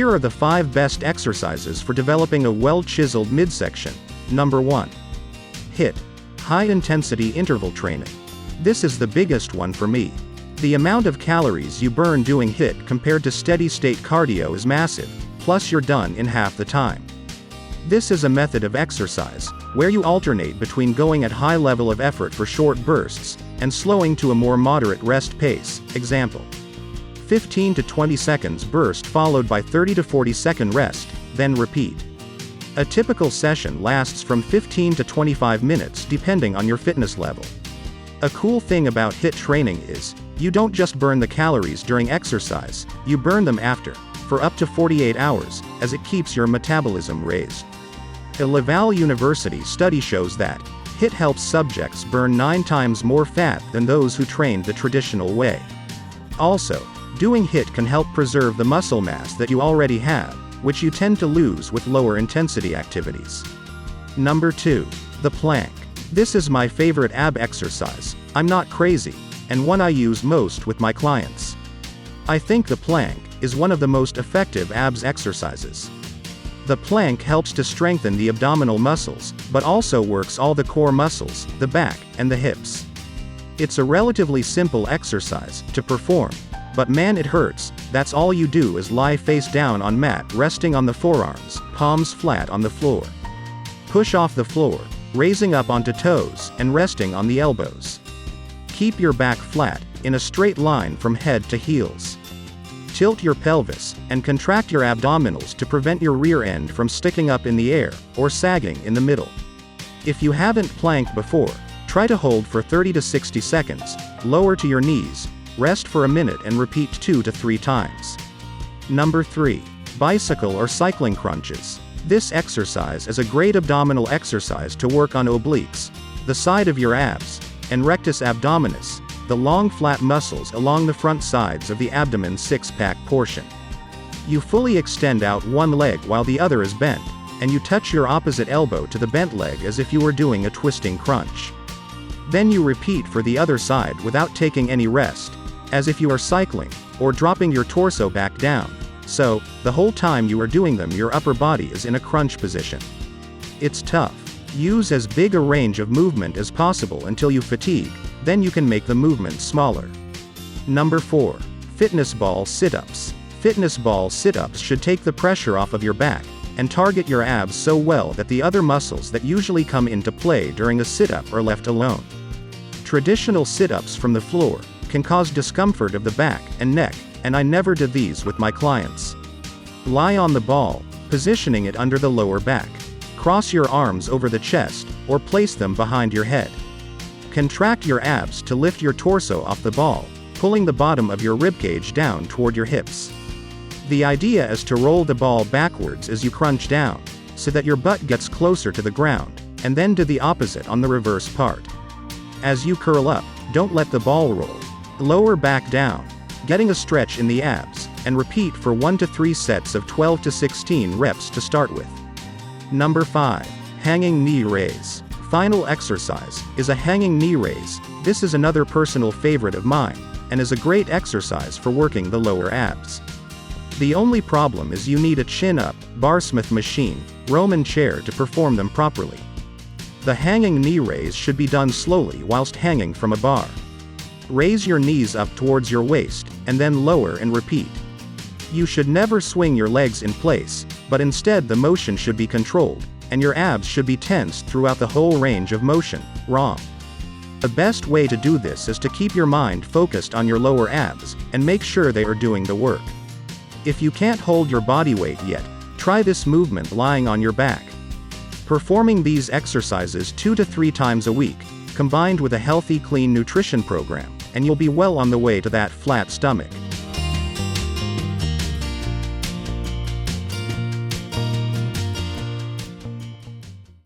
Here are the 5 best exercises for developing a well-chiseled midsection. Number 1. HIIT. High-intensity interval training. This is the biggest one for me. The amount of calories you burn doing HIIT compared to steady-state cardio is massive, plus you're done in half the time. This is a method of exercise, where you alternate between going at high level of effort for short bursts, and slowing to a more moderate rest pace. Example: 15 to 20 seconds burst followed by 30 to 40 second rest, then repeat. A typical session lasts from 15 to 25 minutes depending on your fitness level. A cool thing about HIIT training is, you don't just burn the calories during exercise, you burn them after, for up to 48 hours, as it keeps your metabolism raised. A Laval University study shows that HIIT helps subjects burn 9 times more fat than those who trained the traditional way. Also, doing HIIT can help preserve the muscle mass that you already have, which you tend to lose with lower intensity activities. Number 2. The plank. This is my favorite ab exercise. I'm not crazy, and one I use most with my clients. I think the plank is one of the most effective abs exercises. The plank helps to strengthen the abdominal muscles, but also works all the core muscles, the back, and the hips. It's a relatively simple exercise to perform, but man, it hurts. That's all you do is lie face down on mat, resting on the forearms, palms flat on the floor. Push off the floor, raising up onto toes, and resting on the elbows. Keep your back flat, in a straight line from head to heels. Tilt your pelvis, and contract your abdominals to prevent your rear end from sticking up in the air, or sagging in the middle. If you haven't planked before, try to hold for 30 to 60 seconds, lower to your knees, rest for a minute and repeat 2 to 3 times. Number 3. Bicycle or cycling crunches. This exercise is a great abdominal exercise to work on obliques, the side of your abs, and rectus abdominis, the long flat muscles along the front sides of the abdomen six-pack portion. You fully extend out one leg while the other is bent, and you touch your opposite elbow to the bent leg as if you were doing a twisting crunch. Then you repeat for the other side without taking any rest, as if you are cycling, or dropping your torso back down, so, the whole time you are doing them your upper body is in a crunch position. It's tough. Use as big a range of movement as possible until you fatigue, then you can make the movement smaller. Number 4. Fitness ball sit-ups. Fitness ball sit-ups should take the pressure off of your back, and target your abs so well that the other muscles that usually come into play during a sit-up are left alone. Traditional sit-ups from the floor can cause discomfort of the back and neck, and I never did these with my clients. Lie on the ball, positioning it under the lower back. Cross your arms over the chest, or place them behind your head. Contract your abs to lift your torso off the ball, pulling the bottom of your ribcage down toward your hips. The idea is to roll the ball backwards as you crunch down, so that your butt gets closer to the ground, and then do the opposite on the reverse part. As you curl up, don't let the ball roll. Lower back down, getting a stretch in the abs, and repeat for 1 to 3 sets of 12 to 16 reps to start with. Number 5. Hanging knee raise. Final exercise is a hanging knee raise. This is another personal favorite of mine, and is a great exercise for working the lower abs. The only problem is you need a chin-up, Barsmith machine, Roman chair to perform them properly. The hanging knee raise should be done slowly whilst hanging from a bar. Raise your knees up towards your waist, and then lower and repeat. You should never swing your legs in place, but instead the motion should be controlled, and your abs should be tensed throughout the whole range of motion. Wrong. The best way to do this is to keep your mind focused on your lower abs, and make sure they are doing the work. If you can't hold your body weight yet, try this movement lying on your back. Performing these exercises 2 to 3 times a week, combined with a healthy clean nutrition program, and you'll be well on the way to that flat stomach.